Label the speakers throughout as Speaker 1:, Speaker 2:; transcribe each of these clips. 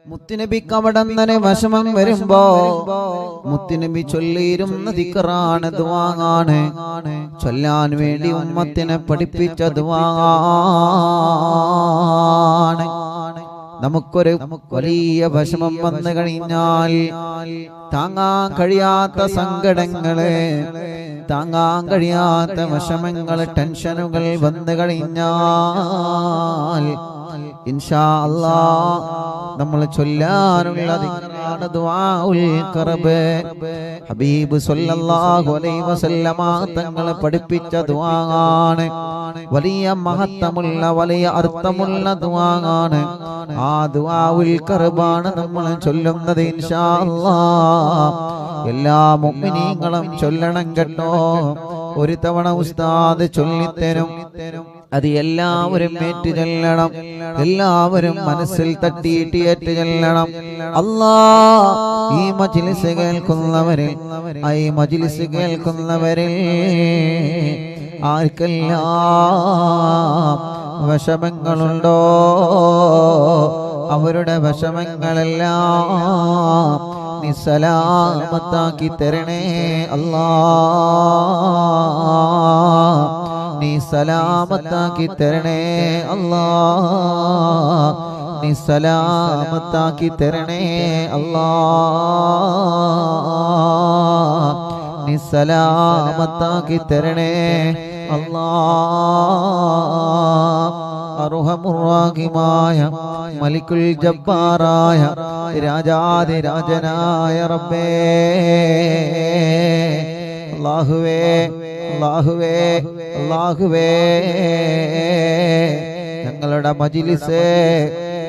Speaker 1: മുത്തുനബിക്ക് അവിടന്നെ വിഷമം വരുമ്പോ മുത്തുനബി ചൊല്ലിയിരുന്ന ദിക്റാണ്, ദുആണ്. ചൊല്ലാൻ വേണ്ടി ഉമ്മത്തിനെ പഠിപ്പിച്ച ദുആണ്. നമുക്കൊരു വലിയ വിഷമം വന്നു കഴിഞ്ഞാൽ, താങ്ങാൻ കഴിയാത്ത സങ്കടങ്ങള്, താങ്ങാൻ കഴിയാത്ത വിഷമങ്ങൾ, ടെൻഷനുകൾ വന്നു കഴിഞ്ഞാൽ ഇൻഷാ അല്ലാഹ് നമ്മൾ ചൊല്ലാനുള്ള ദിക്റാണ് ദുആഉൽ കർബ്. ഹബീബ് സല്ലല്ലാഹു അലൈഹി വസല്ലമ തങ്ങൾ പഠിപ്പിച്ച ദുആണ്. വലിയ മഹത്വമുള്ള വലിയ അർത്ഥമുള്ള ദുആണ്. ആ ദുആഉൽ കർബാണ് നമ്മൾ ചൊല്ലുന്നത് ഇൻഷാ അല്ലാഹ്. എല്ലാ മുഅ്മിനീങ്ങളും ചൊല്ലണം കേട്ടോ. ഒരു തവണ ഉസ്താദ് ചൊല്ലിത്തരും, അത് എല്ലാവരും ഏറ്റു ചൊല്ലണം. എല്ലാവരും മനസ്സിൽ തട്ടിയിട്ട് ഏറ്റു ചൊല്ലണം. അല്ലാഹ് ഈ മജ്ലിസ് കേൾക്കുന്നവരിൽ, ഈ മജ്ലിസ് കേൾക്കുന്നവരിൽ ആർക്കെല്ലാം വിഷമങ്ങളുണ്ടോ അവരുടെ വിഷമങ്ങളെല്ലാം നീ സലാമത്താക്കി തരണേ അല്ലാഹ്. നീ സലാമത്താക്കി തരണേ അല്ലാഹ്. നീ സലാമത്താക്കി തരണേ അല്ലാഹ്. നീ സലാമത്താക്കി തരണേ അല്ലാഹ്. അർഹമുർ-റഹീമായ മലിക്കുൽ ജബ്ബാറായ രാജാധിരാജനായ റബ്ബേ, അല്ലാഹുവേ അല്ലാഹുവേ അല്ലാഹുവേ, ഞങ്ങളുടെ മജ്ലിസ്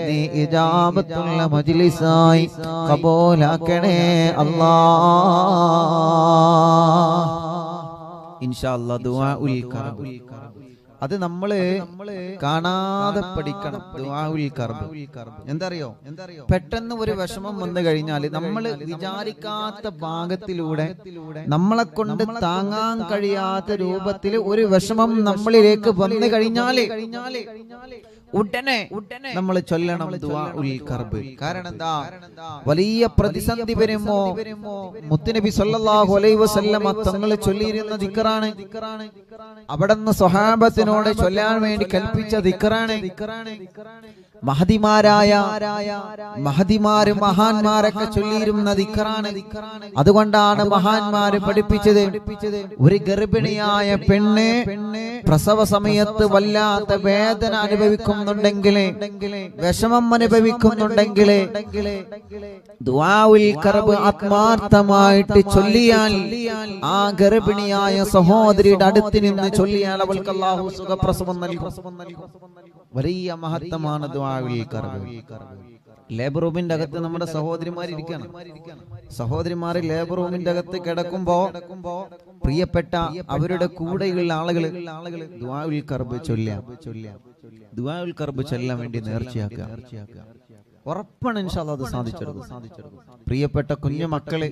Speaker 1: നീ ഇജാബത്തുള്ള മജ്ലിസായി ഖബൂലാക്കണേ അല്ലാഹ്. ഇൻഷാ അല്ലാഹ് ദുആഉൽ കർബ് അത് നമ്മള് കാണാതെ പഠിക്കണം. ദുആഉൽ കർബ് എന്തറിയോ? പെട്ടെന്ന് ഒരു വിഷമം വന്നു കഴിഞ്ഞാൽ നമ്മൾ വിചാരിക്കാത്ത ഭാഗത്തിലൂടെ നമ്മളെ കൊണ്ട് താങ്ങാൻ കഴിയാത്ത രൂപത്തിൽ ഒരു വിഷമം നമ്മളിലേക്ക് വന്നു കഴിഞ്ഞാല് ഉടനെ നമ്മൾ ചൊല്ലണം ദുആഉൽ കർബ്. കാരണം എന്താ? വലിയ പ്രതിസന്ധി വരുമ്പോ മുത്തുനബി സല്ലല്ലാഹു അലൈഹി വസല്ലമ തങ്ങൾ ചൊല്ലിയിരുന്ന ദിക്റാണ്. അവിടുന്ന് സ്വഹാബത്തിനോട് ചൊല്ലാൻ വേണ്ടി കൽപ്പിച്ച ദിക്റാണ്. മഹദിമാര് മഹാന്മാരൊക്കെ ചൊല്ലിയിരുന്ന ദിക്റാണ്. അതുകൊണ്ടാണ് മഹാന്മാര് പഠിപ്പിച്ചത്, ഒരു ഗർഭിണിയായ പെണ്ണ് പ്രസവ സമയത്ത് വല്ലാത്ത വേദന അനുഭവിക്കുന്നുണ്ടെങ്കിൽ, വിഷമം അനുഭവിക്കുന്നുണ്ടെങ്കിൽ ദുആഉൽ കർബ് ആത്മാർത്ഥമായിട്ട് ചൊല്ലിയാൽ, ആ ഗർഭിണിയായ സഹോദരിയുടെ അടുത്ത് നിന്ന് ചൊല്ലിയാൽ അവൾക്ക് അല്ലാഹു സുഖപ്രസവം നൽകും. വലിയ മഹത്വമാണ് ദുആഉൽ കർബ്. ലേബർ റൂമിന്റെ അകത്ത് നമ്മുടെ സഹോദരിമാരിയ്ക്കാണ്. സഹോദരിമാര് ലേബർ റൂമിന്റെ അകത്ത് കിടക്കുമ്പോ പ്രിയപ്പെട്ട അവരുടെ കൂടെയുള്ള ആളുകൾ ദുആഉൽ കർബ് ചൊല്ലാം. ദുആഉൽ കർബ് ചൊല്ലാൻ വേണ്ടി നേർച്ചയാക്കുക. ഉറപ്പാണ് ഇൻഷാ അല്ലാഹ് അത് സാധിച്ചെടുക്കും. പ്രിയപ്പെട്ട കുഞ്ഞു മക്കളെ,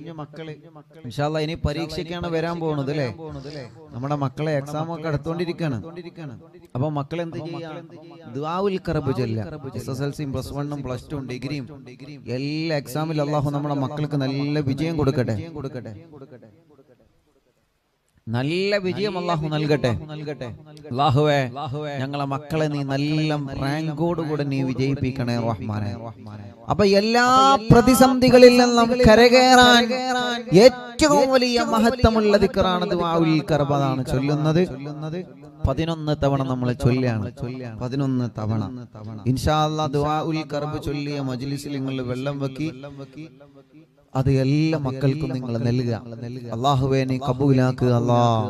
Speaker 1: ഇൻഷാ അല്ലാഹ് ഇനി പരീക്ഷയ്ക്കാണ് വരാൻ പോകുന്നത് അല്ലേ? നമ്മുടെ മക്കളെ എക്സാം ഒക്കെ എടുത്തോണ്ടിരിക്കാണ്. അപ്പൊ മക്കൾ എന്ത് ചെയ്യാ? ദുആഉൽ കർബ് ചൊല്ലുക. SSLC പ്ലസ് 1 പ്ലസ് 2 ഡിഗ്രിയും എല്ലാ എക്സാമിലും അല്ലാഹു നമ്മുടെ മക്കൾക്ക് നല്ല വിജയം കൊടുക്കട്ടെ. നല്ല വിജയം അല്ലാഹു നൽകട്ടെ. അല്ലാഹുവേ, ഞങ്ങളെ മക്കളെ നീ നല്ല റാങ്കോടുകൂടെ നീ വിജയിപ്പിക്കണേ റഹ്മാനെ. അപ്പൊ എല്ലാ പ്രതിസന്ധികളിൽ നിന്നും കരകയറാൻ ഏറ്റവും വലിയ മഹത്വമുള്ള ദിക്റാണ് ദുആഉൽ കർബ്. അതാണ് ചൊല്ലുന്നത്. 11 തവണ നമ്മൾ ചൊല്ലാണ്. 11 തവണ ഇൻഷാ അല്ലാഹ് ദുആഉൽ കർബ് ചൊല്ലിയ മജ്ലിസിൽ നിങ്ങൾ വെള്ളം വെക്കി അത് എല്ലാ മക്കൾക്കും നിങ്ങൾ നൽകുക. അല്ലാഹുവേ നീ കബൂലാക്കുക അല്ലാഹ്.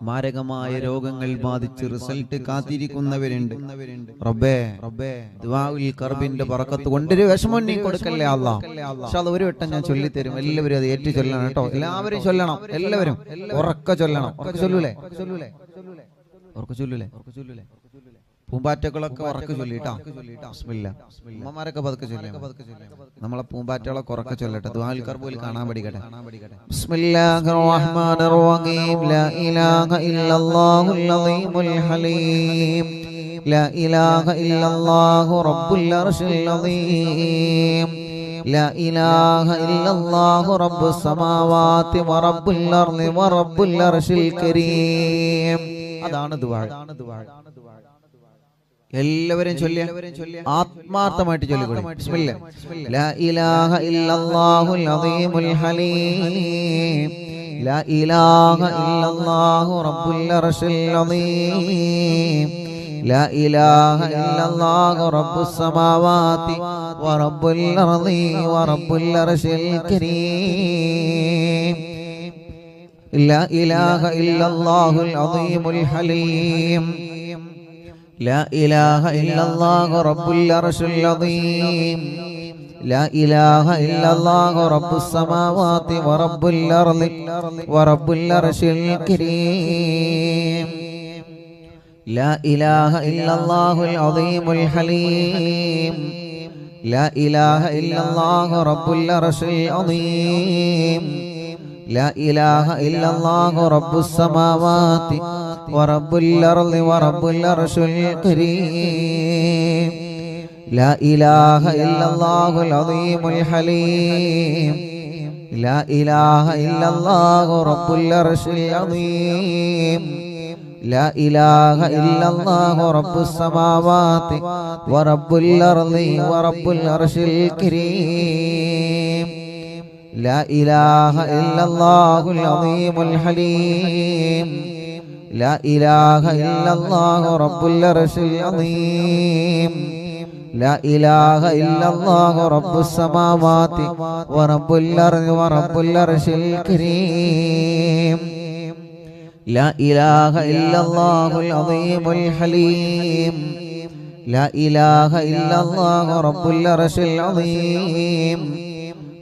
Speaker 1: മാരകമായ രോഗങ്ങൾ ബാധിച്ച് റിസൾട്ട് കാത്തിരിക്കുന്നവരുണ്ട് റബ്ബേ. ദുആഉൽ കർബിന്റെ ബറക്കത്ത് കൊണ്ടൊരു വിഷമം നീ കൊടുക്കല്ലേ അല്ലാഹ്. ഇൻഷാ അല്ലാഹ് ഒരു വട്ടം ഞാൻ ചൊല്ലിത്തരും. എല്ലാവരും അത് ഏറ്റു ചൊല്ലണം കേട്ടോ. എല്ലാവരും ചൊല്ലണം. എല്ലാവരും ഉറക്കെ ചൊല്ലണം. ഉറക്കെ ചൊല്ലൂലേ? ഉറക്കെ ചൊല്ലൂലേ? പൂമ്പാറ്റകളൊക്കെ ഉറക്കെ ചൊല്ലിട്ടാ. ബിസ്മില്ലാ. ഉമ്മമാരൊക്കെ പതുക്കെ ചൊല്ലിയാ. നമ്മളെ പൂമ്പാറ്റകളൊക്കെ ഉറക്കെ ചൊല്ലട്ടെ. ദുആഉൽ കർബിൽ കാണാൻ പഠിക്കട്ടെ. ബിസ്മില്ലാഹിർ റഹ്മാനിർ റഹീം. ലാ ഇലാഹ ഇല്ലല്ലാഹുൽ അലീമുൽ ഹലീം. لا إله إلا الله رب العرش العظيم لا إله إلا الله رب السماوات ورب الأرض ورب العرش الكريم. അതാണ് ദുആ. എല്ലാവരും ചൊല്ലിയ ആത്മാർത്ഥമായിട്ട് ചൊല്ലിക്കോളൂ. ബിസ്മില്ലാഹ്. ലാ ഇലാഹ ഇല്ലല്ലാഹുൽ അദീമുൽ ഹലീം ലാ ഇലാഹ ഇല്ലല്ലാഹു റബ്ബുൽ അർശിൽ അദീം ലാ ഇലാഹ ഇല്ലല്ലാഹു റബ്ബുസ് സമാവാതി വറബ്ബുൽ അർളി വറബ്ബുൽ അർശിൽ കരീം ലാ ഇലാഹ ഇല്ലല്ലാഹുൽ അദീമുൽ ഹലീം لا إله إلا الله رب العرش العظيم لا إله إلا الله رب السماوات ورب الأرض ورب العرش الكريم لا إله إلا الله العظيم الحليم لا إله إلا الله رب العرش العظيم لا إله إلا الله رب السماوات ورب الأرض ورب العرش الكريم لا إله إلا الله العظيم الحليم لا إله إلا الله رب العرش العظيم لا إله إلا الله رب السماوات ورب الأرض ورب العرش الكريم لا إله إلا الله العظيم الحليم لا إله إلا الله رب العرش العظيم لا إله إلا الله رب السماوات ورب الأرض ورب العرش الكريم لا إله إلا الله العظيم الحليم لا إله إلا الله رب العرش العظيم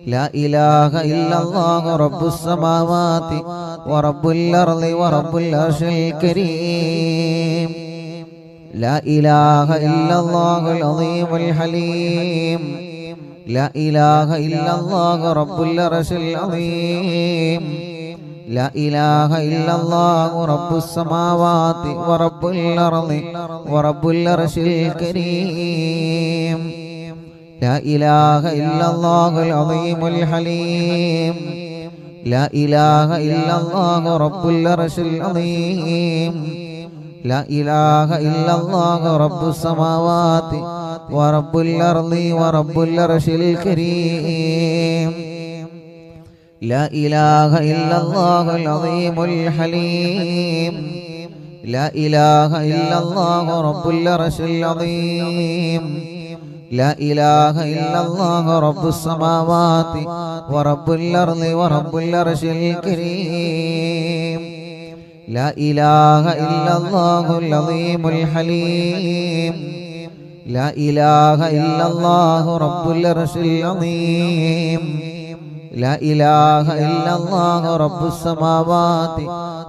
Speaker 1: لا إله إلا الله رب السماوات ورب الأرض ورب العرش الكريم لا إله إلا الله العظيم الحليم لا إله إلا الله رب العرش العظيم لا إله إلا الله رب السماوات ورب الأرض ورب العرش الكريم لا إله إلا الله العظيم الحليم لا إله إلا الله رب العرش العظيم لا إله إلا الله رب السماوات ورب الأرض ورب العرش الكريم لا إله إلا الله العظيم الحليم لا إله إلا الله رب العرش العظيم لا إله إلا الله رب السماوات ورب الأرض ورب العرش الكريم لا إله إلا الله العظيم الحليم لا إله إلا الله رب العرش العظيم لا إله إلا الله رب السماوات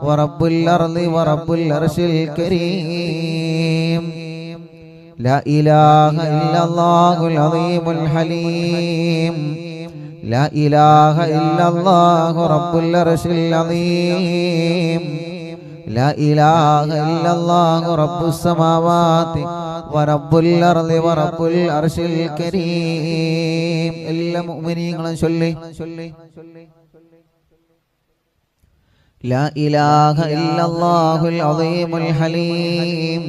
Speaker 1: ورب الأرض ورب العرش الكريم لا إله إلا الله العظيم الحليم لا إله إلا الله رب العرش العظيم لا إله إلا الله رب السماوات ورب الأرض ورب العرش الكريم إلا مؤمنين صلي لا إله إلا الله العظيم الحليم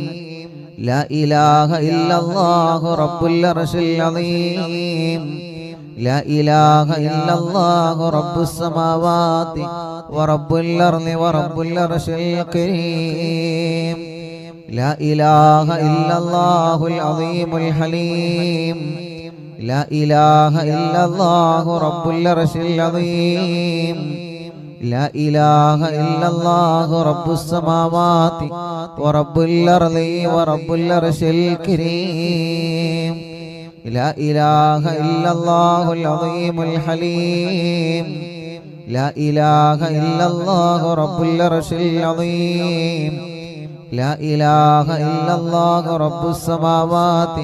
Speaker 1: لا إله إلا الله رب العرش العظيم لا إله إلا الله رب السماوات ورب الأرض ورب العرش الكريم لا إله إلا الله العظيم الحليم لا إله إلا الله رب العرش العظيم لا إله إلا الله رب السماوات ورب الأرض ورب العرش الكريم لا إله إلا الله العظيم الحليم لا إله إلا الله رب العرش العظيم لا إله إلا الله رب السماوات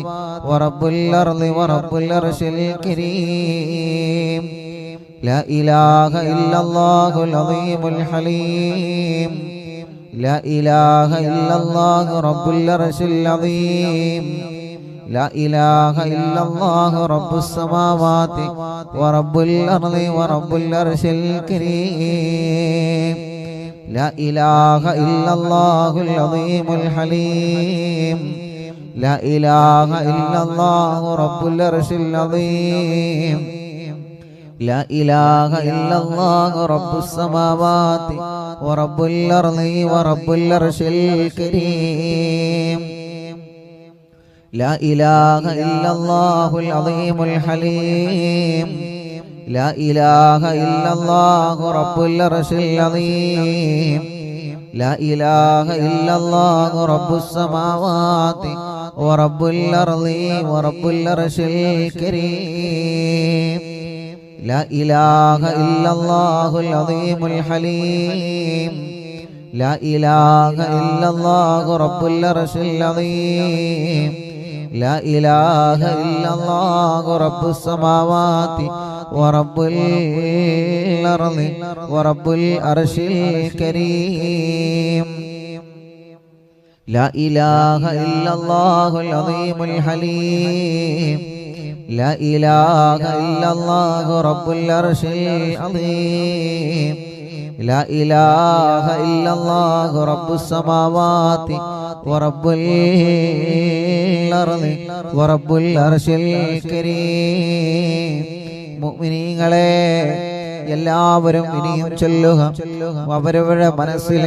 Speaker 1: ورب الأرض ورب العرش الكريم لا إله إلا الله العظيم الحليم لا إله إلا الله رب العرش العظيم لا إله إلا الله رب السماوات ورب الأرض ورب العرش الكريم لا إله إلا الله العظيم الحليم لا إله إلا الله رب العرش العظيم لا إله إلا الله رب السماوات ورب الأرض ورب العرش الكريم لا إله إلا الله العظيم الحليم لا إله إلا الله رب العرش العظيم لا إله إلا الله رب السماوات ورب الأرض ورب العرش الكريم لا إله إلا الله العظيم الحليم لا إله إلا الله رب العرش العظيم لا إله إلا الله رب السماوات ورب الأرض ورب العرش الكريم لا إله إلا الله العظيم الحليم لا إله إلا الله رب العرش العظيم لا إله إلا الله رب السماوات ورب الأرض ورب العرش الكريم മുഅ്മിനീങ്ങളെ എല്ലാവരും ഇനിയും ചൊല്ലുക അവരവരുടെ മനസ്സിൽ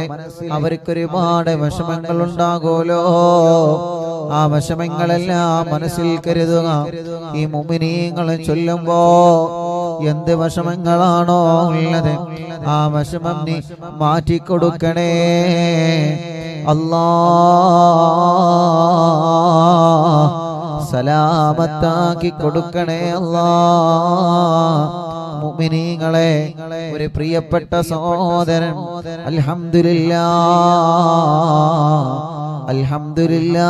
Speaker 1: അവർക്കൊരുപാട് വിഷമങ്ങൾ ഉണ്ടാകുമല്ലോ ആ വിഷമങ്ങളെല്ലാം മനസ്സിൽ കരുതുക ഈ മുഅ്മിനീങ്ങൾ ചൊല്ലുമ്പോ എന്ത് വിഷമങ്ങളാണോ ഉള്ളത് ആ വിഷമം നീ മാറ്റിക്കൊടുക്കണേ അല്ലാഹ് സലാമത്താക്കി കൊടുക്കണേ അല്ലാഹ് മുഅ്മിനീങ്ങളെ ഒരു പ്രിയപ്പെട്ട സഹോദരൻ അൽഹംദുലില്ലാഹ് അൽഹംദുലില്ലാഹ്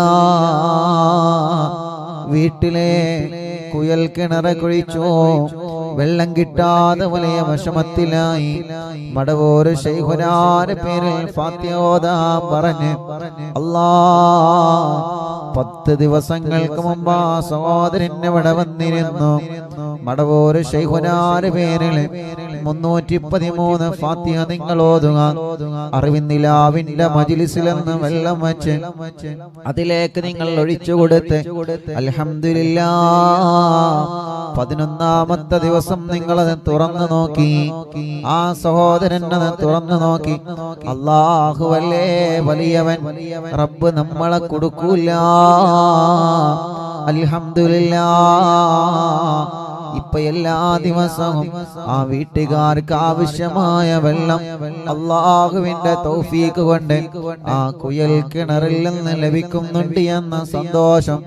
Speaker 1: വീട്ടിലെ കുയൽ കിണറ് കുഴിച്ചു വെള്ളം കിട്ടാതെ വലിയ വിഷമത്തിലായി മടവൂർ ശൈഖുനാന്റെ പേരിൽ ഫാത്തിഹ ഓതാൻ പറഞ്ഞ് അല്ലാഹ് 10 ദിവസങ്ങൾക്ക് മുമ്പ് ആ സഹോദരൻ ഇവിടെ വന്നിരുന്നു മടവൂർ ശൈഖുനാന്റെ പേരിൽ 313 ഫാത്തിഹ നിങ്ങൾ ഓതുക അറിവിന്നിലാവിന്റെ മജ്ലിസിൽ നിന്ന് വെള്ളം വെച്ച് അതിലേക്ക് നിങ്ങൾ ഒഴിച്ചു കൊടുത്ത് അൽഹംദുലില്ലാഹ് 11ാമത്തെ ദിവസം നിങ്ങളത് തുറന്നു നോക്കി ആ സഹോദരൻ അത് തുറന്നു നോക്കി അല്ലാഹുവല്ലേ വലിയവൻ റബ്ബ് നമ്മളെ കൊടുക്കൂല അൽഹംദുലില്ലാഹ് ഇപ്പൊ എല്ലാ ദിവസവും ആ വീട്ടുകാർക്ക് ആവശ്യമായ വെള്ളം അല്ലാഹുവിന്റെ തൗഫീഖ് കൊണ്ട് ആ കുയൽ കിണറിൽ നിന്ന് ലഭിക്കുന്നുണ്ട് എന്ന സന്തോഷം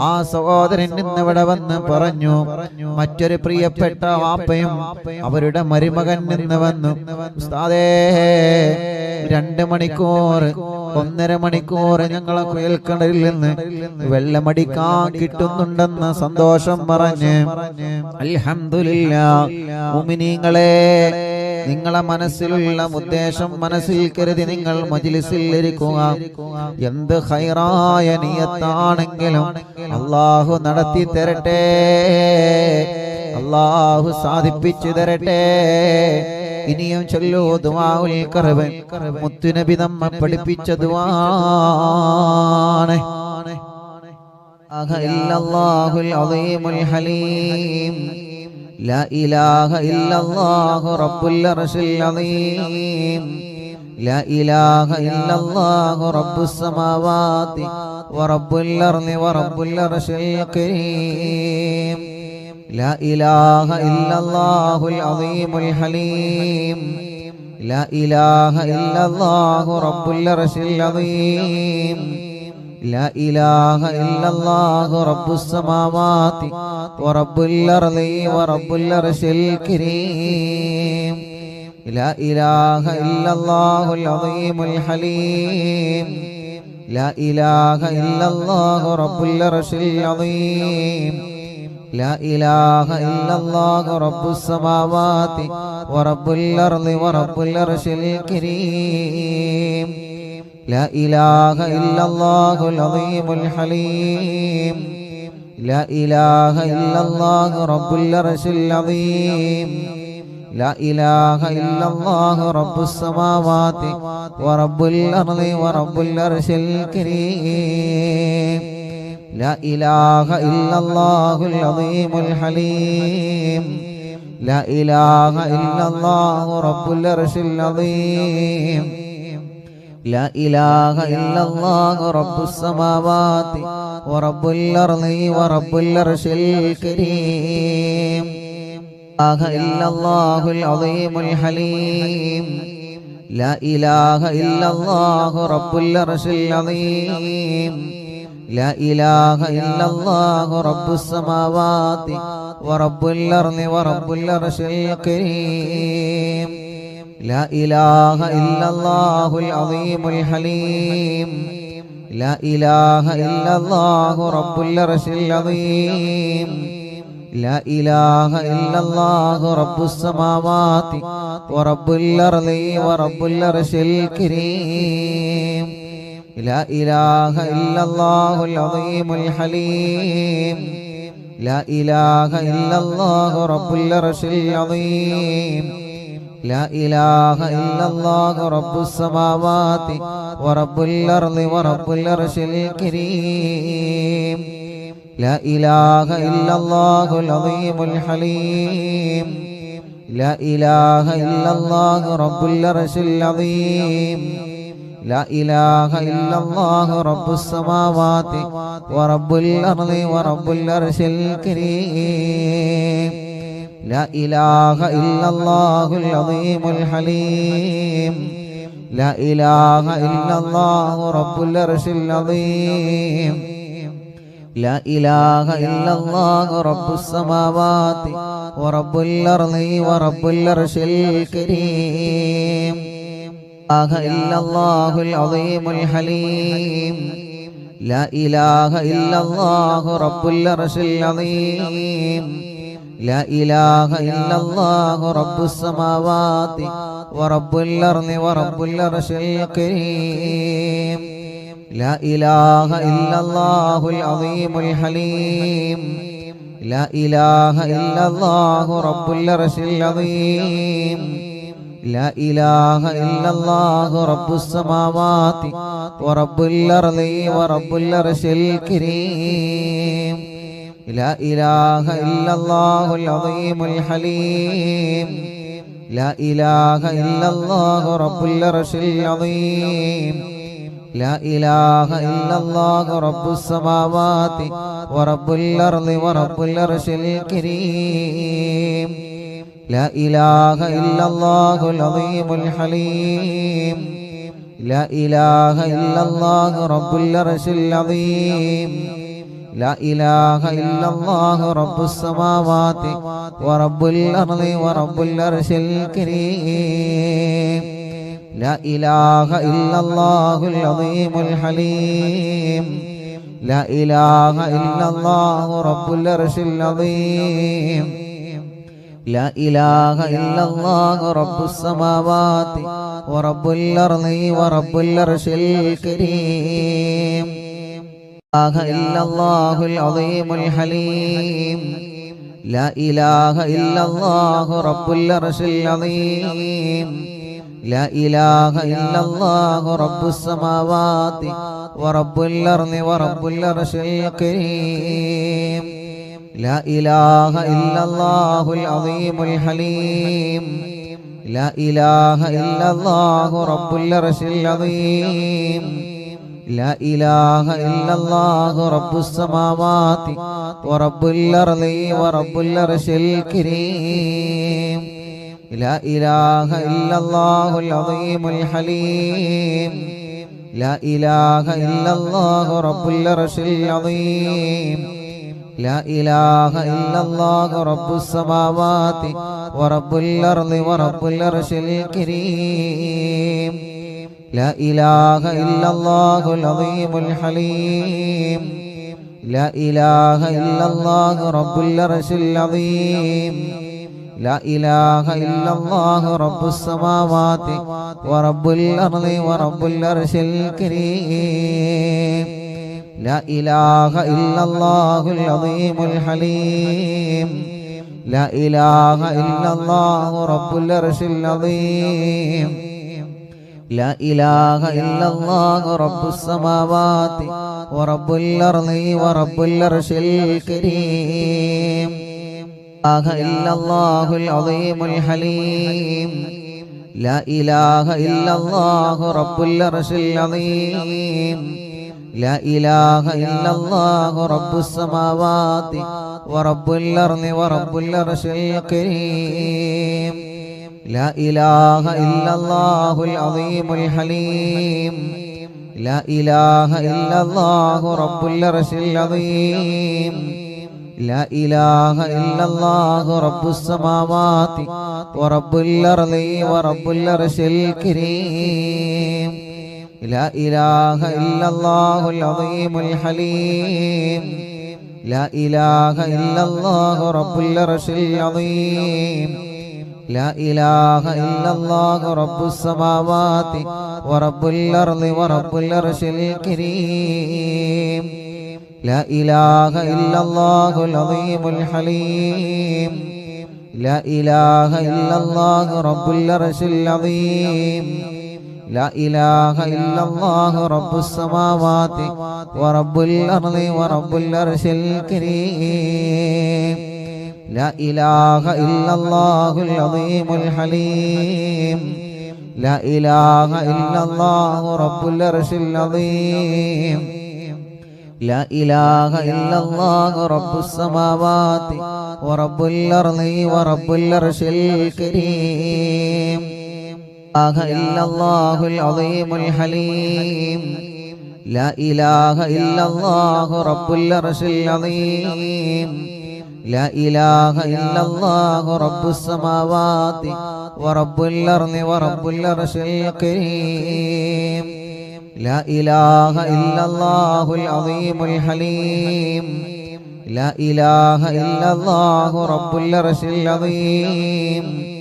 Speaker 1: ആ സഹോദരൻ ഇന്നിവിടെ വന്ന് പറഞ്ഞു മറ്റൊരു പ്രിയപ്പെട്ട വാപ്പയും അവരുടെ മരുമകൻ നിന്ന് വന്നു ഉസ്താദേ 2 മണിക്കൂർ 1.5 മണിക്കൂർ ഞങ്ങളെ കുയൽ കിണറിൽ നിന്ന് വെള്ളമടിക്കാൻ കിട്ടുന്നുണ്ടെന്ന സന്തോഷം പറഞ്ഞ് അൽഹംദുലില്ലാഹ് മുഅ്മിനീങ്ങളെ നിങ്ങളെ മനസ്സിലുള്ള ഉദ്ദേശം മനസ്സിൽ കരുതി നിങ്ങൾ മജ്ലിസിൽ ഇരിക്കുക എന്ത് ഖൈറായ നിയത്താണെങ്കിലും അല്ലാഹു നടത്തി തരട്ടെ അല്ലാഹു സാധിപ്പിച്ചു തരട്ടെ ഇനിയും ചൊല്ലൂ ദുആഉൽ ഖർബ് മുത്തുനബി നമ്മെ പഠിപ്പിച്ച ദുആണ് ഇല്ലല്ലാഹുൽ അളീമുൽ ഹലീം لا إله إلا الله رب العرش العظيم لا إله إلا الله رب السماوات ورب الأرض ورب العرش الكريم لا إله إلا الله العظيم الحليم لا إله إلا الله رب العرش العظيم لا إله إلا الله رب السماوات ورب الأرض ورب العرش الكريم لا إله إلا الله العظيم الحليم لا إله إلا الله رب العرش العظيم لا إله إلا الله رب السماوات ورب الأرض ورب العرش الكريم لا إله إلا الله العظيم الحليم لا إله إلا الله رب العرش العظيم لا إله إلا الله رب السماوات ورب الأرض ورب العرش الكريم لا إله إلا الله العظيم الحليم لا إله إلا الله رب العرش العظيم لا إله إلا الله رب السماوات ورب الأرض ورب العرش الكريم لا إله إلا الله العظيم الحليم لا إله إلا الله رب العرش العظيم لا إله إلا الله رب السماوات ورب الأرض ورب العرش الكريم لا إله إلا الله العظيم الحليم لا إله إلا الله رب العرش العظيم لا إله إلا الله رب السماوات ورب الأرض ورب العرش الكريم لا إله إلا الله العظيم الحليم لا إله إلا الله رب العرش العظيم لا إله إلا الله رب السماوات ورب الأرض ورب العرش الكريم لا إله إلا الله العظيم الحليم لا إله إلا الله رب العرش العظيم لا إله إلا الله رب السماوات ورب الأرض ورب العرش الكريم لا إله إلا الله العظيم الحليم لا إله إلا الله رب العرش العظيم لا إله إلا الله رب السماوات ورب الأرض ورب العرش الكريم لا إله إلا الله العظيم الحليم لا إله إلا الله رب العرش العظيم لا إله إلا الله رب السماوات ورب الأرض ورب العرش الكريم لا إله إلا الله العظيم الحليم لا إله إلا الله رب العرش العظيم لا إله إلا الله رب السماوات ورب الأرض ورب العرش الكريم لا إله إلا الله العظيم الحليم لا إله إلا الله رب العرش العظيم لا إله إلا الله رب السماوات ورب الأرض ورب العرش الكريم لا إله إلا الله العظيم الحليم لا إله إلا الله رب العرش العظيم لا إله إلا الله رب السماوات ورب الأرض ورب العرش الكريم لا إله إلا الله العظيم الحليم لا إله إلا الله رب العرش العظيم لا إله إلا الله رب السماوات ورب الأرض ورب العرش الكريم لا إله إلا الله العظيم الحليم لا إله إلا الله رب العرش العظيم لا إله إلا الله رب السماوات ورب الأرض ورب العرش الكريم لا إله إلا الله العظيم الحليم لا إله إلا الله رب العرش العظيم لا إله إلا الله رب السماوات ورب الأرض ورب العرش الكريم لا إله إلا الله العظيم الحليم لا إله إلا الله رب العرش العظيم لا إله إلا الله رب السماوات ورب الأرض ورب العرش الكريم لا إله إلا الله العظيم الحليم لا إله إلا الله رب العرش العظيم لا إله إلا الله رب السماوات ورب الأرض ورب العرش الكريم لا إله إلا الله العظيم الحليم لا إله إلا الله رب العرش العظيم لا إله إلا الله رب السماوات ورب الأرض ورب العرش الكريم لا إله إلا الله العظيم الحليم لا إله إلا الله رب العرش العظيم لا إله إلا الله رب السماوات ورب الأرض ورب العرش الكريم لا إله إلا الله العظيم الحليم لا إله إلا الله رب العرش العظيم لا إله إلا الله رب السماوات ورب الأرض ورب العرش الكريم لا إله إلا الله العظيم الحليم لا إله إلا الله رب العرش العظيم لا إله إلا الله رب السماوات ورب الأرض ورب العرش الكريم لا إله إلا الله العظيم الحليم لا إله إلا الله رب العرش العظيم لا إله إلا الله رب السماوات ورب الأرض ورب العرش الكريم لا إله إلا الله العظيم الحليم لا إله إلا الله رب العرش العظيم لا إله إلا الله رب السماوات ورب الأرض ورب العرش الكريم لا إله إلا الله العظيم الحليم لا إله إلا الله رب العرش العظيم لا إله إلا الله رب السماوات ورب الأرض ورب العرش الكريم لا إله إلا الله العظيم الحليم لا إله إلا الله رب العرش العظيم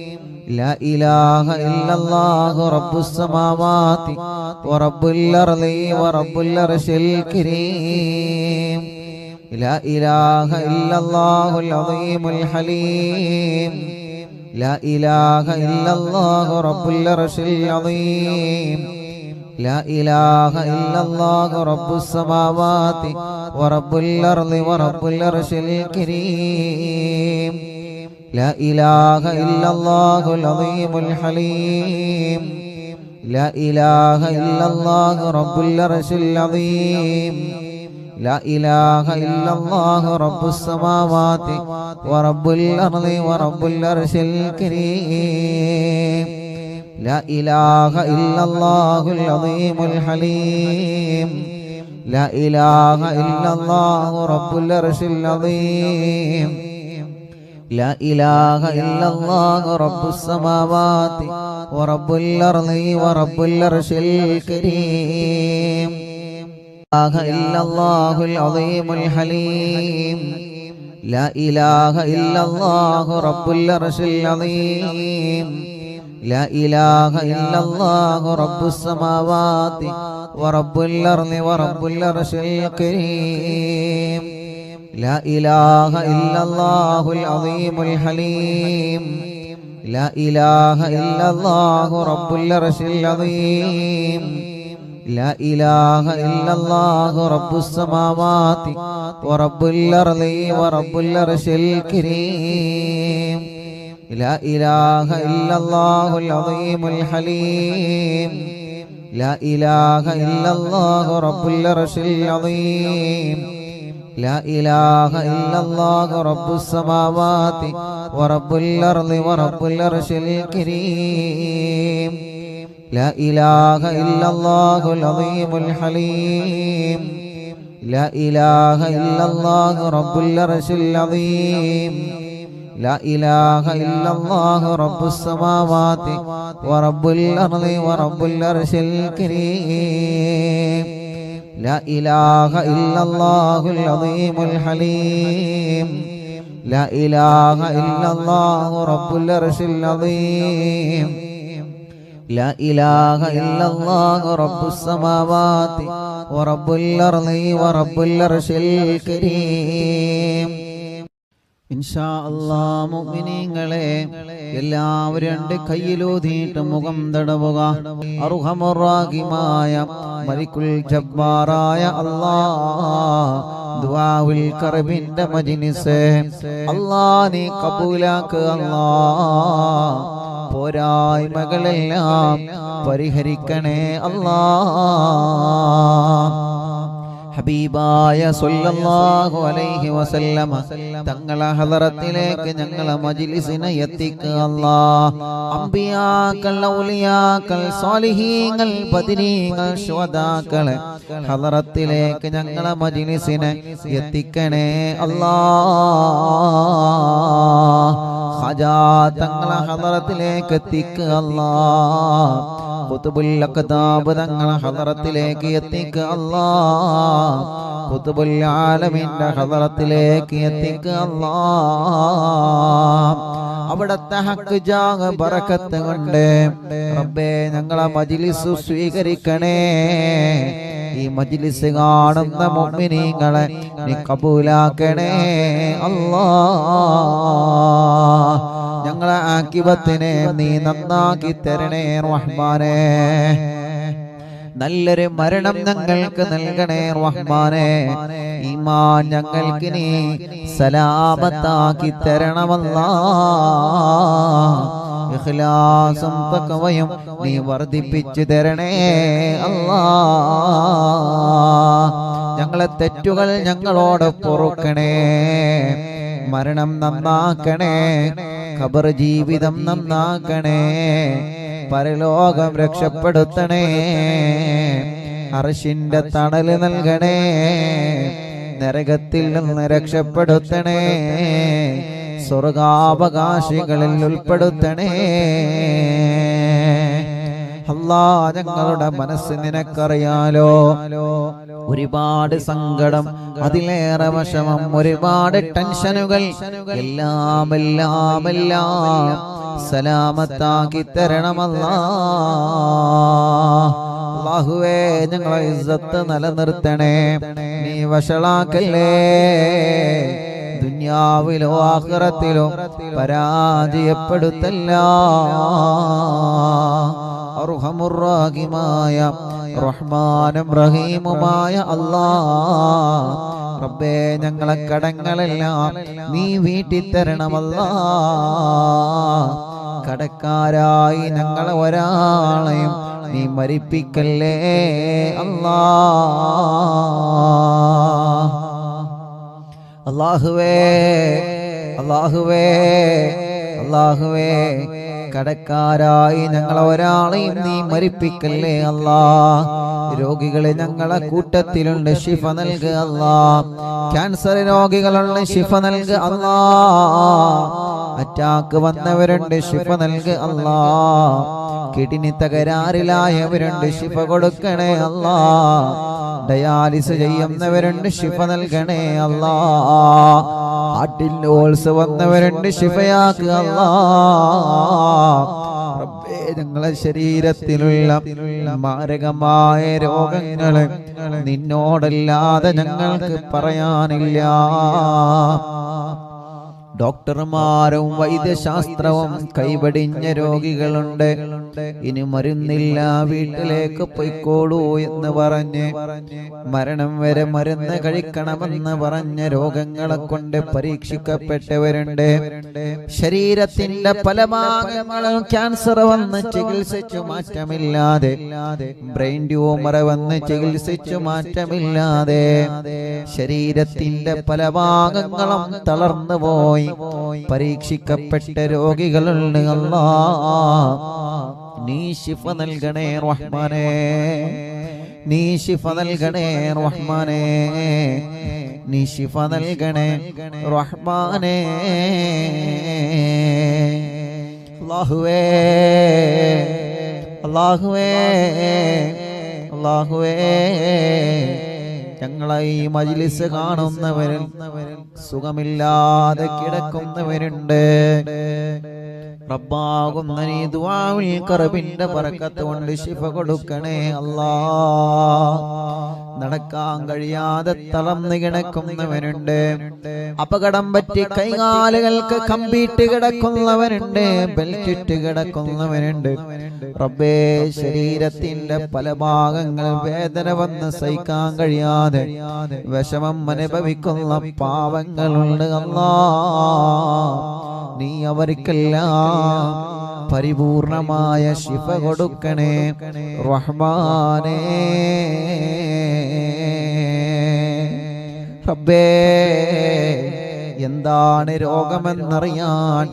Speaker 1: لا إله إلا الله رب السماوات ورب الأرض ورب العرش الكريم لا إله إلا الله العظيم الحليم لا إله إلا الله رب العرش العظيم لا إله إلا الله رب السماوات ورب الأرض ورب العرش الكريم لا إله إلا الله العظيم الحليم لا إله إلا الله رب العرش العظيم لا إله إلا الله رب السماوات ورب الأرض ورب العرش الكريم لا إله إلا الله العظيم الحليم لا إله إلا الله رب العرش العظيم لا إله إلا الله رب السماوات ورب الأرض ورب العرش الكريم لا إله إلا الله العظيم الحليم لا إله إلا الله رب العرش العظيم لا إله إلا الله رب السماوات ورب الأرض ورب العرش الكريم لا إله إلا الله العظيم الحليم لا إله إلا الله رب العرش العظيم لا إله إلا الله رب السماوات ورب الأرض ورب العرش الكريم لا إله إلا الله العظيم الحليم لا إله إلا الله رب العرش العظيم لا إله إلا الله رب السماوات ورب الأرض ورب العرش الكريم لا إله إلا الله العظيم الحليم لا إله إلا الله رب العرش العظيم لا إله إلا الله رب السماوات ورب الأرض ورب العرش الكريم لا إله إلا الله العظيم الحليم لا إله إلا الله رب العرش العظيم لا إله إلا الله رب السماوات ورب الأرض ورب العرش الكريم ഇൻഷാ അല്ലാഹ് മുഅ്മിനീങ്ങളെ എല്ലാവരും രണ്ട് കയ്യിലൂതിയിട്ട് മുഖം തടവുക. അർഹമുർ റഹീമായ മലിക്കുൽ ജബ്ബാറായ അല്ലാഹ് ദുആഉൽ കർബിന്റെ മജ്ലിസ് അല്ലാഹ് നീ കബൂലാക്ക്. അല്ലാഹ് പോരായ്മകളെല്ലാം പരിഹരിക്കണേ അല്ലാഹ്. ഹബീബായ സ്വല്ലല്ലാഹു അലൈഹി വസല്ലമ തങ്ങളെ ഹളറത്തിലേക്ക് ഞങ്ങളെ മജ്ലിസിനെ എത്തിക്കുക അല്ലാഹ്. അംബിയാക്കൾ, ഔലിയാക്കൾ, സ്വാലിഹീങ്ങൾ, ബദരീങ്ങൾ, ശുഹദാക്കളെ ഹളറത്തിലേക്ക് ഞങ്ങളെ മജ്ലിസിനെ എത്തിക്കണേ അല്ലാഹ്. ഖാജാ തങ്ങളെ ഹളറത്തിലേക്ക് എത്തിക്കുക അല്ലാഹ്. ഖുതുബുൽ അഖ്താബ് തങ്ങളെ ഹളറത്തിലേക്ക് എത്തിക്കുക അല്ലാഹ്. ഖുതുബുൽ ആലമീന്റെ ഹളറത്തിലേക്ക് എത്തിക്കുക അല്ലാഹ്. അവിടത്തെ ഹക്ക് ജാഹ ബറക്കത്ത് കൊണ്ട് റബ്ബേ ഞങ്ങളെ മജ്ലിസ് സ്വീകരിക്കണേ. ഈ മജ്ലിസ് കാണുന്ന മുഅ്മിനീങ്ങളെ നീ കബൂലാക്കണേ അല്ലാഹ്. ഞങ്ങളെ ആഖിബത്തിനെ നീ നന്നാക്കി തരണേ റഹ്മാനേ. നല്ലൊരു മരണം ഞങ്ങൾക്ക് നൽകണേ റഹ്മാനേ. ഈമാൻ ഞങ്ങൾക്ക് നീ സലാമത്താക്കി തരണമല്ലാഹ്. ഇഖ്ലാസും തഖ്വയും നീ വർദ്ധിപ്പിച്ചു തരണേ അല്ലാഹ്. ഞങ്ങളെ തെറ്റുകൾ ഞങ്ങളോട് പൊറുക്കണേ. മരണം നന്നാക്കണേ. ഖബർ ജീവിതം നന്നാക്കണേ. പരലോകം രക്ഷപ്പെടുത്തണേ. അർശിന്റെ തണല് നൽകണേ. നരകത്തിൽ നിന്ന് രക്ഷപ്പെടുത്തണേ. സ്വർഗാവകാശികളിൽ ഉൾപ്പെടുത്തണേ അല്ലാഹ്. ഞങ്ങളുടെ മനസ്സ് നിനക്കറിയാലോ. ഒരുപാട് സങ്കടം, അതിലേറെ വിഷമം, ഒരുപാട് ടെൻഷനുകൾ, എല്ലാം എല്ലാം എല്ലാം സലാമത്താക്കി തരണമല്ലാഹ്. അല്ലാഹുവേ ഞങ്ങളെ ഇസ്സത്ത് നിലനിർത്തണേ. നീ വഷളാക്കല്ലേ. ദുനിയാവിലോ ആഖിറത്തിലോ പരാജയപ്പെടുത്തല്ല. അർഹമുർ റഹീമായ റഹ്മാനും റഹീമുമായ അല്ലാഹ് റബ്ബേ ഞങ്ങളെ കടങ്ങളെല്ലാം നീ വീട്ടിത്തരണമല്ലാഹ്. കടക്കാരായി ഞങ്ങളെ ഒരാളെയും നീ മരിപ്പിക്കല്ലേ അല്ലാഹ്. അല്ലാഹുവേ അല്ലാഹുവേ അല്ലാഹുവേ കടക്കാരായി ഞങ്ങളെ ഒരാളെയും നീ മരിപ്പിക്കല്ലേ അല്ലാഹ്. രോഗികളെ ഞങ്ങളെ കൂട്ടത്തിലുണ്ട്, ശിഫ നൽകുക അല്ലാഹ്. ക്യാൻസർ രോഗികളുണ്ട്, ശിഫ നൽകുക അല്ലാഹ്. അറ്റാക്ക് വന്നവരുണ്ട്, ശിഫ നൽകുക അല്ലാഹ്. കിഡ്നി തകരാറിലായവരുണ്ട്, ശിഫ കൊടുക്കണേ അല്ലാഹ്. ഡയാലിസ് ചെയ്യുന്നവരുണ്ട്, ശിഫ നൽകണേ അല്ലാഹ്. ഹാർട്ടിൽ ഹോൾസ് വന്നവരുണ്ട്, ശിഫയാക്കുക അല്ലാഹ്. റബ്ബേ ഞങ്ങളെ ശരീരത്തിലുള്ള മാരകമായ രോഗങ്ങളെ നിന്നോടല്ലാതെ ഞങ്ങൾക്ക് പറയാനില്ല. ഡോക്ടർമാരും വൈദ്യശാസ്ത്രവും കൈവടിഞ്ഞ രോഗികളുണ്ട്. ഇനി മരുന്നില്ല, വീട്ടിലേക്ക് പൊയ്ക്കോളൂ എന്ന് പറഞ്ഞ് മരണം വരെ മരുന്ന് കഴിക്കണമെന്ന് പറഞ്ഞ രോഗങ്ങളെ കൊണ്ട് പരീക്ഷിക്കപ്പെട്ടവരുണ്ട്. ശരീരത്തിന്റെ പല ഭാഗങ്ങളും ക്യാൻസർ വന്ന് ചികിത്സിച്ചു മാറ്റമില്ലാതെ, ബ്രെയിൻ ട്യൂമർ വന്ന് ചികിത്സിച്ചു മാറ്റമില്ലാതെ, ശരീരത്തിന്റെ പല ഭാഗങ്ങളും തളർന്നു പോയി പരീക്ഷിക്കപ്പെട്ട രോഗികളുണ്ട് അല്ലാഹ്. നീ ശിഫ നൽകണേ റഹ്മാനേ. നീ ശിഫ നൽകണേ റഹ്മാനേ. നീ ശിഫ നൽകണേ റഹ്മാനേ. അല്ലാഹുവേ അല്ലാഹുവേ അല്ലാഹുവേ ഞങ്ങളെ ഈ മജ്ലിസ് കാണുന്നവരിൽ സുഖമില്ലാതെ കിടക്കുന്നവരുണ്ട്. റബ്ബാകുന്ന നീ ദുആഉൽ ഖർബിന്റെ ബറക്കത്ത് കൊണ്ട് ശിഫ കൊടുക്കണേ അല്ലാഹ്. നടക്കാൻ കഴിയാതെ തളർന്നു കിടക്കുന്നവരുണ്ട്. അപകടം പറ്റി കൈകാലുകൾക്ക് കമ്പിയിട്ട് കിടക്കുന്നവരുണ്ട്. ബെൽറ്റിട്ട് കിടക്കുന്നവരുണ്ട്. റബ്ബേ, ശരീരത്തിന്റെ പല ഭാഗങ്ങൾ വേദന വന്ന് സഹിക്കാൻ കഴിയാതെ വിഷമം അനുഭവിക്കുന്ന പാവങ്ങളുണ്ട് അല്ലാഹ്. നീ അവർക്കെല്ലാം പരിപൂർണമായ ശിഫ കൊടുക്കണേ റഹ്മാനേ. റബ്ബേ, എന്താണ് രോഗമെന്നറിയാൻ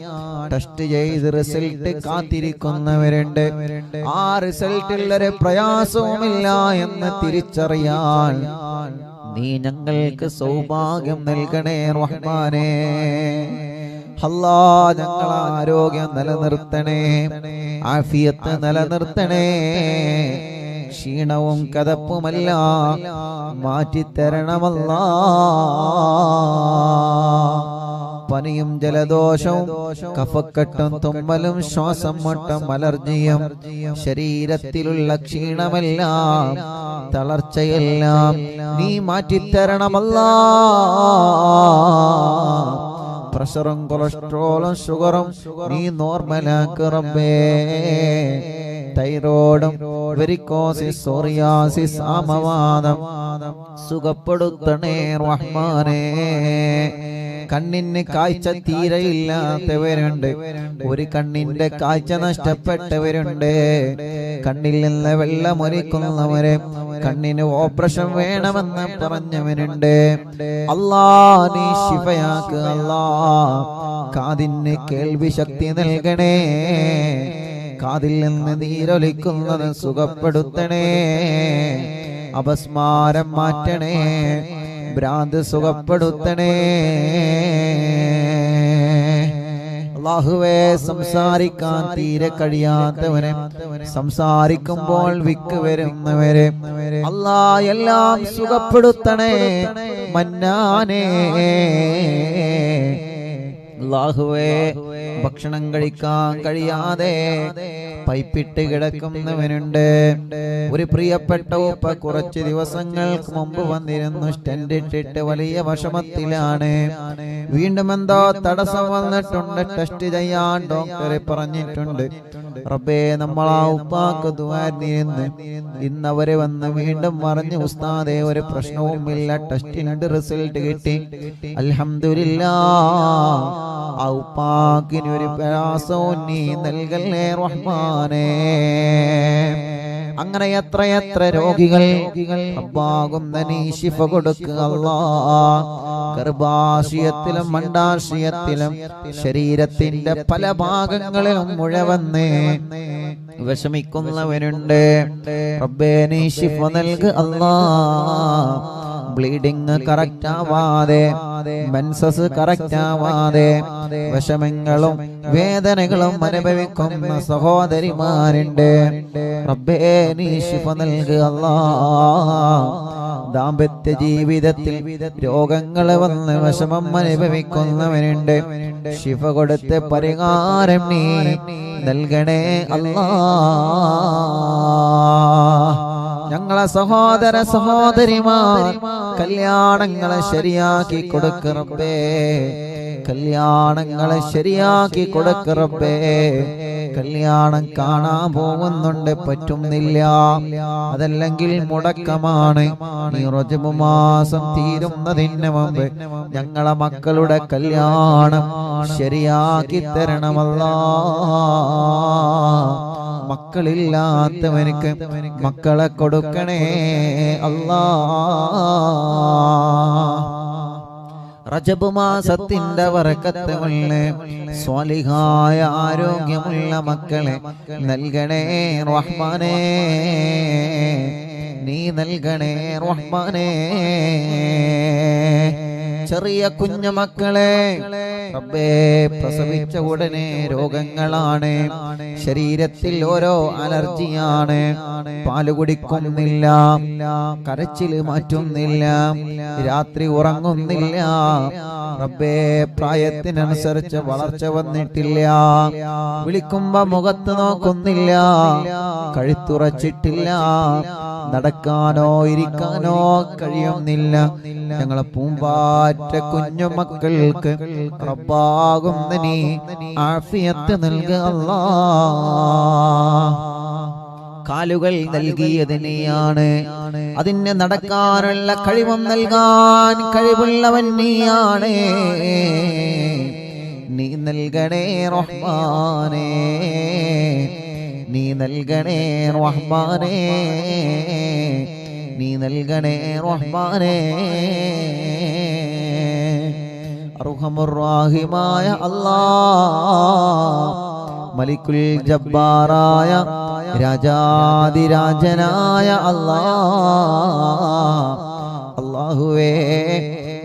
Speaker 1: ടെസ്റ്റ് ചെയ്ത് റിസൾട്ട് കാത്തിരിക്കുന്നവരുണ്ട്. ആ റിസൾട്ടിൽ ഒരു പ്രയാസവുമില്ല എന്ന് തിരിച്ചറിയാൻ നീ ഞങ്ങൾക്ക് സൗഭാഗ്യം നൽകണേ റഹ്മാനേ. അല്ലാ, ഞങ്ങളെ ആരോഗ്യം നിലനിർത്തണേ, ആഫിയത്ത് നിലനിർത്തണേ. ക്ഷീണവും കതപ്പുമെല്ലാം മാറ്റിത്തരണമല്ലാ. പനിയും ജലദോഷവും കഫക്കെട്ടും തുമ്മലും ശ്വാസം മുട്ടും അലർജിയും ശരീരത്തിലുള്ള ക്ഷീണമെല്ലാം തളർച്ചയെല്ലാം നീ മാറ്റിത്തരണമല്ലാ. പ്രഷറും കൊളസ്ട്രോളും ഷുഗറും നീ നോർമലാക്ക് റബ്ബേ. തൈറോയിഡും വെരിക്കോസിസ് സോറിയാസിസ് ആമവാദം സുഖപ്പെടുത്തണേ റഹ്മാനേ. കണ്ണിന് കാഴ്ച തീരെയില്ലാത്തവരുണ്ട്. ഒരു കണ്ണിന്റെ കാഴ്ച നഷ്ടപ്പെട്ടവരുണ്ട്. കണ്ണിൽ നിന്ന് വെള്ളമൊലിക്കുന്നവരെ, കണ്ണിന് ഓപ്പറേഷൻ വേണമെന്ന് പറഞ്ഞവനുണ്ട്. അല്ലാ, നീ ശിഫയാക്ക് അല്ലാ. കാതിന് കേൾവി ശക്തി നൽകണേ. കാതിൽ നിന്ന് നീരൊലിക്കുന്നത് സുഖപ്പെടുത്തണേ. അപസ്മാരം മാറ്റണേ. ഭ്രാന്ത് സുഖപ്പെടുത്തണേ. അല്ലാഹുവേ, സംസാരിക്കാൻ തീരെ കഴിയാത്തവരെ, സംസാരിക്കുമ്പോൾ വിക്ക് വരുന്നവരെ അല്ലാ എല്ലാം സുഖപ്പെടുത്തണേ മന്നാനേ. അല്ലാഹുവേ, ഭക്ഷണം കഴിക്കാൻ കഴിയാതെ പൈപ്പിട്ട് കിടക്കുന്നവനുണ്ട്. ഒരു പ്രിയപ്പെട്ട ഉപ്പ കുറച്ച് ദിവസങ്ങൾക്ക് മുമ്പ് വന്നിരുന്നു. സ്റ്റെന്റ് ഇട്ടിട്ട് വലിയ വിഷമത്തിലാണ്. വീണ്ടും എന്തോ തടസ്സം വന്നിട്ടുണ്ട്. ടെസ്റ്റ് ചെയ്യാൻ ഡോക്ടറെ പറഞ്ഞിട്ടുണ്ട്. റബ്ബേ, നമ്മളാ ഉപ്പാക്ക് ദുആർന്നിരുന്നു. ഇന്നവരെ വന്ന് വീണ്ടും പറഞ്ഞു, ഉസ്താദേ ഒരു പ്രശ്നവുമില്ല, ടെസ്റ്റിന്റെ റിസൾട്ട് കിട്ടി, അൽഹംദുലില്ലാഹ്. ആ ഉപ്പാക്കിന് ഒരു പ്രയാസവും നീ നൽകല്ലേ റഹ്മാനേ. അങ്ങനെ എത്രയെത്ര രോഗികൾ റബ്ബാകുന്ന നീ ശിഫ കൊടുക്കുക അല്ലാഹ്. ഗർഭാശയത്തിലും അണ്ഡാശയത്തിലും ശരീരത്തിന്റെ പല ഭാഗങ്ങളിലും മുഴവന്ന് വിഷമിക്കുന്നവരുണ്ട്. റബ്ബേ, നീ ശിഫ നൽകുക അല്ലാഹ്. ബ്ലീഡിങ് കറക്റ്റ് ആവാതെ, മെൻസസ് കറക്റ്റ് ആവാതെ വിഷമങ്ങളും വേദനകളും അനുഭവിക്കുന്ന സഹോദരിമാരുണ്ട്. റബ്ബേ, നീ ശിഫ നൽകുക അല്ലാഹ്. ദാമ്പത്യ ജീവിതത്തിൽ രോഗങ്ങൾ വന്ന് വിഷമം അനുഭവിക്കുന്നവരുണ്ട്. ശിഫ കൊടുത്ത് പരിഹാരം നീ നൽകണേ അല്ലാഹ്. ഞങ്ങളെ സഹോദര സഹോദരിമാർ കല്യാണങ്ങളെ ശരിയാക്കി കൊടുക്ക റബ്ബേ. കല്യാണങ്ങളെ ശരിയാക്കി കൊടുക്ക റബ്ബേ. കല്യാണം കാണാൻ പോകുന്നുണ്ട്, പറ്റുന്നില്ല, അതല്ലെങ്കിൽ മുടക്കമാണ്. ഈ റജബ് മാസം തീരുന്നതിന് മുമ്പ് ഞങ്ങളെ മക്കളുടെ കല്യാണം ശരിയാക്കി തരണമല്ലാഹ്. മക്കളില്ലാത്തവർക്ക് മക്കളെ കൊടുക്കണേ അല്ലാഹ്. റജബ് മാസത്തിന്റെ ബറക്കത്ത് കൊണ്ട് സ്വാലിഹായ ആരോഗ്യമുള്ള മക്കളെ നൽകണേ റഹ്മാനേ. നീ നൽകണേ റഹ്മാനേ. ചെറിയ കുഞ്ഞുമക്കളെ റബ്ബേ പ്രസവിച്ച ഉടനെ രോഗങ്ങളാണ്, ശരീരത്തിൽ ഓരോ അലർജിയാണ്, പാല് കുടിക്കുന്നില്ല, കരച്ചില് മാറ്റുന്നില്ല, രാത്രി ഉറങ്ങുന്നില്ല. റബ്ബേ പ്രായത്തിനനുസരിച്ച് വളർച്ച വന്നിട്ടില്ല, വിളിക്കുമ്പോ മുഖത്ത് നോക്കുന്നില്ല, കഴുത്തുറച്ചിട്ടില്ല, നടക്കാനോ ഇരിക്കാനോ കഴിയുന്നില്ല. ഞങ്ങളെ പൂമ്പാറ്റ കുഞ്ഞുമക്കൾക്ക് റബ്ബാകുന്ന നീ ആഫിയത്ത് നൽകുക അല്ലാഹ്. കാലുകൾ നൽകിയതിനെയാണ്, അതിന് നടക്കാനുള്ള കഴിവും നൽകാൻ കഴിവുള്ളവൻ നീയാണ്. നീ നൽകണേ റഹ്മാനേ, നീ നൽകണേ റഹ്മാനേ, നീ നൽകണേ റഹ്മാനേ. അർഹമുർ റഹീമായ അല്ലാഹ്, മലിക്കുൽ ജബ്ബാറായ രാജാതിരാജനായ അല്ലാഹുവേ,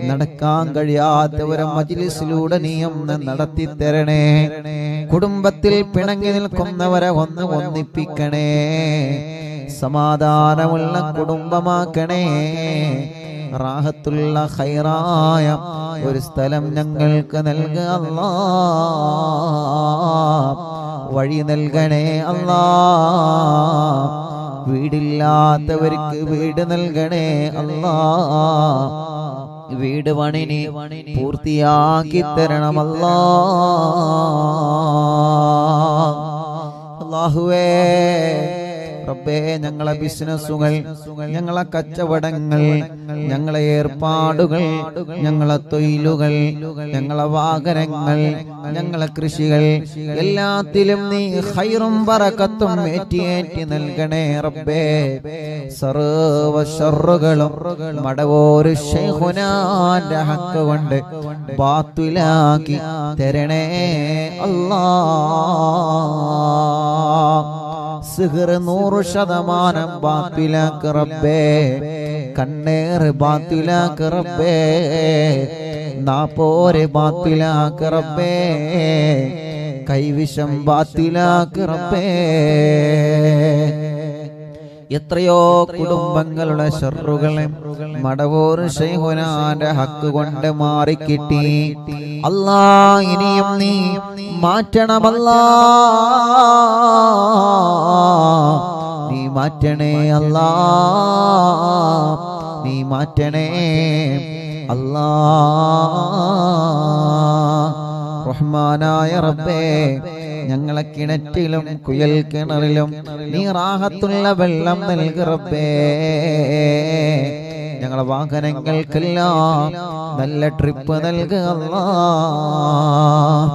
Speaker 1: നടക്കാൻ കഴിയാത്തവരെ മജ്ലിസിലൂടെ നീ ഒന്ന് നടത്തി തരണേ. കുടുംബത്തിൽ പിണങ്ങി നിൽക്കുന്നവരെ ഒന്ന് ഒന്നിപ്പിക്കണേ, സമാധാനമുള്ള കുടുംബമാക്കണേ. റാഹത്തുള്ള ഖൈറായ ഒരു സ്ഥലം ഞങ്ങൾക്ക് നൽകുക അല്ലാഹ്, വഴി നൽകണേ അല്ലാഹ്. വീടില്ലാത്തവർക്ക് വീട് നൽകണേ അല്ലാഹ്, വീട് പണിനി പൂർത്തിയാക്കി തരണം അല്ലാഹുവേ. റബ്ബേ, ഞങ്ങളെ ബിസിനസ്സുകൾ, ഞങ്ങളെ കച്ചവടങ്ങൾ, ഞങ്ങളെ ഏർപ്പാടുകൾ, ഞങ്ങളെ തൊഴിലുകൾ, ഞങ്ങളെ വാഹനങ്ങൾ, ഞങ്ങളെ കൃഷികൾ, എല്ലാത്തിലും നീ ഖൈറും ബറക്കത്തും ഏറ്റി നൽകണേ റബ്ബേ. സർവ്വ ശർറുകളും മടവൂർ ശൈഖുനാന്റെ ഹക്ക് കൊണ്ട് ബാത്തിലാക്കി തരണേ അല്ലാഹ്. സിഹ്ർ 100% ബാത്തിലാക്ക് റബ്ബേ, കണ്ണേറ് ബാത്തിലാക്ക് റബ്ബേ, നാപ്പോര് ബാത്തിലാക്ക് റബ്ബേ, കൈവിഷം ബാത്തിലാക്ക് റബ്ബേ. എത്രയോ കുടുംബങ്ങളുടെ ശർറുകളെ മടവൂർ ശൈഖുനാന്റെ ഹക്ക് കൊണ്ട് മാറിക്കിട്ടി അല്ലാഹ്. ഇനിയും നീ മാറ്റണമല്ലാ, നീ മാറ്റണേ അല്ലാഹ്, നീ മാറ്റണേ അല്ലാഹ്. റഹ്മാനായ റബ്ബേ, ഞങ്ങളെ കിണറ്റിലും കുയൽ കിണറിലും നീ റാഹത്തുള്ള വെള്ളം നൽകി റബ്ബേ. ഞങ്ങളെ വാഹനങ്ങൾക്കെല്ലാം നല്ല ട്രിപ്പ് നൽകുക അല്ലാഹ്.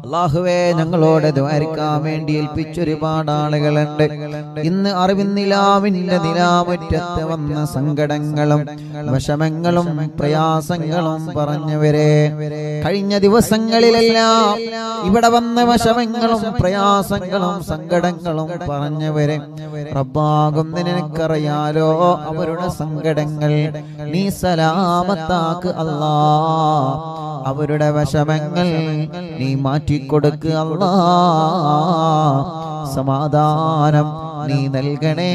Speaker 1: അല്ലാഹുവേ, ഞങ്ങളോട് ദ്വാരിക്കാൻ വേണ്ടി ഏൽപ്പിച്ച ഒരുപാട് ആളുകളുണ്ട്. ഇന്ന് അറിവിന്നിലാവിന്റെ നിലാമുറ്റത്ത് വന്ന സങ്കടങ്ങളും വിഷമങ്ങളും പ്രയാസങ്ങളും പറഞ്ഞവരെ, കഴിഞ്ഞ ദിവസങ്ങളിലെല്ലാം ഇവിടെ വന്ന വിഷമങ്ങളും പ്രയാസങ്ങളും സങ്കടങ്ങളും പറഞ്ഞവരെ, റബ്ബാകുന്ന നിനക്കറിയാലോ അവരുടെ സങ്കടങ്ങൾ നീ സലാമത്താക്ക് അല്ലാഹ്. അവരുടെ വിഷമങ്ങൾ നീ മാറ്റിക്കൊടുക്കുക അല്ലാഹ്. സമാധാനം നീ നൽകണേ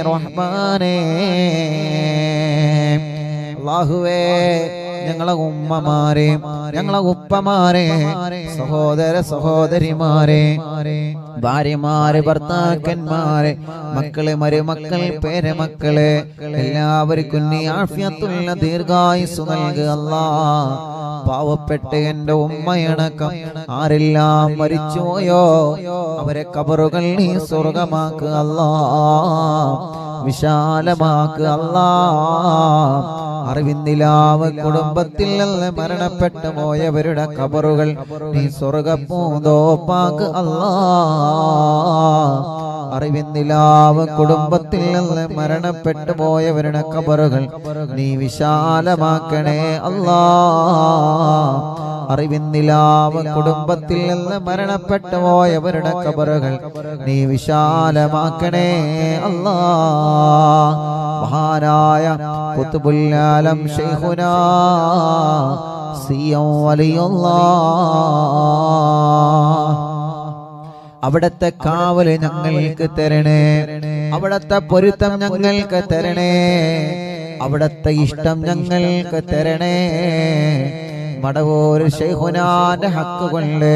Speaker 1: റഹ്മാനേ. അല്ലാഹുവേ, ഞങ്ങളെ ഉമ്മമാരെ, ഞങ്ങളെ ഉപ്പമാരെ, സഹോദര സഹോദരിമാരെ, ഭാര്യമാരെ, ഭർത്താക്കന്മാരെ, മക്കളെ, മരുമക്കൾ, പേരമക്കളെ, എല്ലാവർക്കും നീ ആഫിയത്തുള്ള ദീർഘായുസ്സ് നൽകുക അല്ലാഹ്. പാവപ്പെട്ട എന്റെ ഉമ്മയടക്കം ആരെല്ലാം മരിച്ചുപോയോ അവരെ ഖബറുകൾ നീ സ്വർഗമാക്കുക അല്ലാഹ്, വിശാലമാക്കുക അല്ലാഹ്. അറിവിന്നിലാവ് കുടുംബത്തിൽ നിന്ന് മരണപ്പെട്ടു പോയവരുടെ ഖബറുകൾ നീ സ്വർഗപ്പൂന്തോപ്പാക്ക് അല്ലാഹ്. അറിവിന്നിലാവ് കുടുംബത്തിൽ നിന്ന് മരണപ്പെട്ടു പോയവരുടെ ഖബറുകൾ നീ വിശാലമാക്കണേ അല്ലാഹ്. അറിവിന്നിലാവ് കുടുംബത്തിൽ നിന്ന് മരണപ്പെട്ടു പോയവരുടെ ഖബറുകൾ നീ വിശാലമാക്കണേ അല്ലാഹ്. മഹാനായ ഖുത്ബുൽ ആലം ശൈഖുനാ സിയം വലിയുള്ളാഹ് അവിടത്തെ കാവല് ഞങ്ങൾക്ക് തരണേ, അവിടത്തെ പൊരുത്തം ഞങ്ങൾക്ക് തരണേ, അവിടത്തെ ഇഷ്ടം ഞങ്ങൾക്ക് തരണേ. മടവൂർ ശൈഖുനാന്റെ ഹക്ക് കൊണ്ട്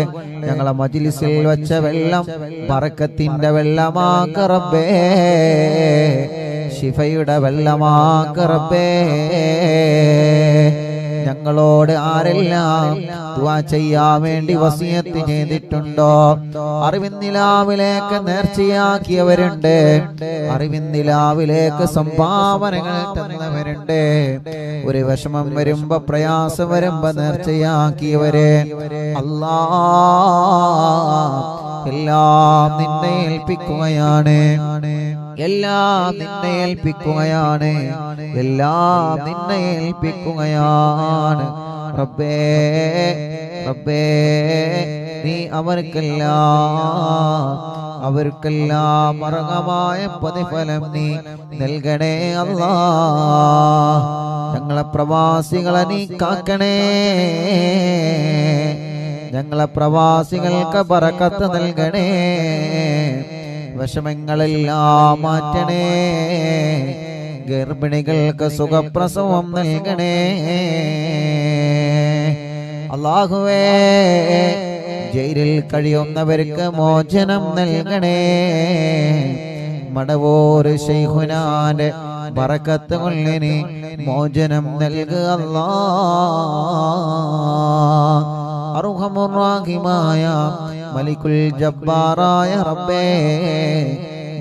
Speaker 1: ഞങ്ങളെ മജ്ലിസിൽ വെച്ച വെള്ളം ബറക്കത്തിന്റെ വെള്ളമാക്ക് റബ്ബേ, ശിഫയുടെ വെള്ളമാക്ക് റബ്ബേ. ഞങ്ങളോട് ആരെല്ലാം ദുആ ചെയ്യാൻ വേണ്ടി വസിയത്ത് ചെയ്തിട്ടുണ്ടോ, അറിവിന്നിലാവിലേക്ക് നേർച്ചയാക്കിയവരുണ്ട്, അറിവിന്നിലാവിലേക്ക് സംഭാവനകൾ തന്നവരുണ്ട്, ഒരു വിഷമം വരുമ്പോ പ്രയാസം വരുമ്പോ നേർച്ചയാക്കിയവരെ അല്ലാഹ് എല്ലാം നിന്നെ ഏൽപ്പിക്കുകയാണ്, എല്ലാം നിന്നെ ഏൽപ്പിക്കുകയാണ്, എല്ലാം നിന്നെ ഏൽപ്പിക്കുകയാണ് റബ്ബേ. റബ്ബേ നീ അവർക്കെല്ലാം അർഹമായ പ്രതിഫലം നീ നൽകണേ അല്ലാഹ്. ഞങ്ങളെ പ്രവാസികളെ നീ കാക്കണേ, ഞങ്ങളെ പ്രവാസികൾക്ക് ബറക്കത്ത് നൽകണേ, വിഷമങ്ങളെല്ലാം മാറ്റണേ, ഗർഭിണികൾക്ക് സുഖപ്രസവം നൽകണേ അല്ലാഹുവേ. ജയിലിൽ കഴിയുന്നവർക്ക് മോചനം നൽകണേ, മടവൂർ ശൈഖുനാന്റെ ബറക്കത്ത് കൊണ്ട് മോചനം നൽകുക അല്ലാഹ്. അർഹമുർ റഹീമായ മലിക്കുൽ ജബ്ബാറായ റബ്ബേ,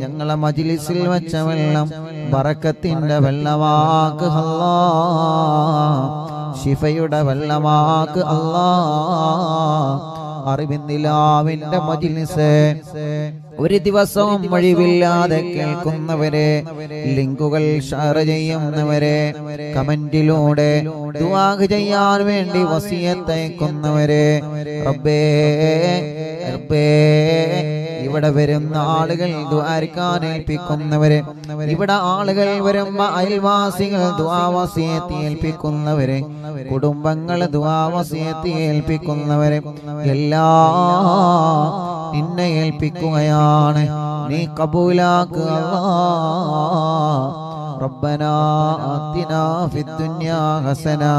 Speaker 1: ഞങ്ങളെ മജ്ലിസിൽ വെച്ച വെള്ളം ബറക്കത്തിന്റെ വെള്ളമാക്ക് അല്ലാഹ്, ശിഫയുടെ വെള്ളമാക്ക് അല്ലാഹ്. അറിവിന്നിലാവിന്റെ മജ്ലിസ് ഒരു ദിവസവും ഒഴിവില്ലാതെ കേൾക്കുന്നവരെ, ലിങ്കുകൾ ഷെയർ ചെയ്യുന്നവരെ, കമന്റിലൂടെ ദുആ ചെയ്യാൻ വേണ്ടി വസിയത്ത് അയക്കുന്നവരെ റബ്ബേ, റബ്ബേ ഇവിടെ വരുന്ന ആളുകൾ ദുആരിക്കാൻ ഏൽപ്പിക്കുന്നവരെ, ഇവിടെ ആളുകൾ വരുമ്പോ അയൽവാസികൾ ദുആ വസിയത്ത് ഏൽപ്പിക്കുന്നവരെ, കുടുംബങ്ങൾ ദുആ വസിയത്ത് ഏൽപ്പിക്കുന്നവരെ എല്ലാം നിന്നെ ഏൽപ്പിക്കുകയാണ്, നീ കബൂലാക്കുക അല്ലാഹ്. ربنا آتنا في الدنيا حسنة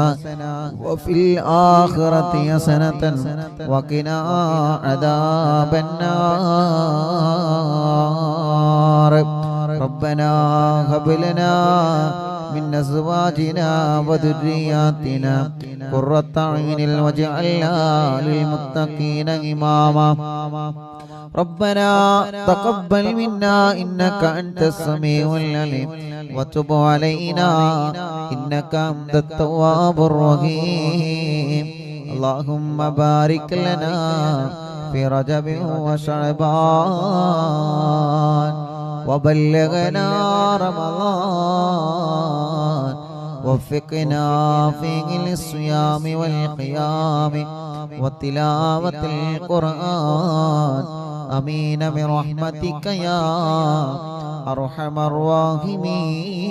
Speaker 1: وفي الآخرة حسنة وقنا عذاب النار. ربنا هب لنا من أزواجنا وذرياتنا قرة أعين واجعلنا للمتقين إماما. ربنا تقبل منا إنك أنت السميع العليم وتب علينا إنك أنت التواب الرحيم. اللهم بارك لنا في رجب وشعبان وبلغنا رمضان، وفقنا فيه للصيام والقيام وتلاوة القرآن. آمين برحمتك يا أرحم الراحمين.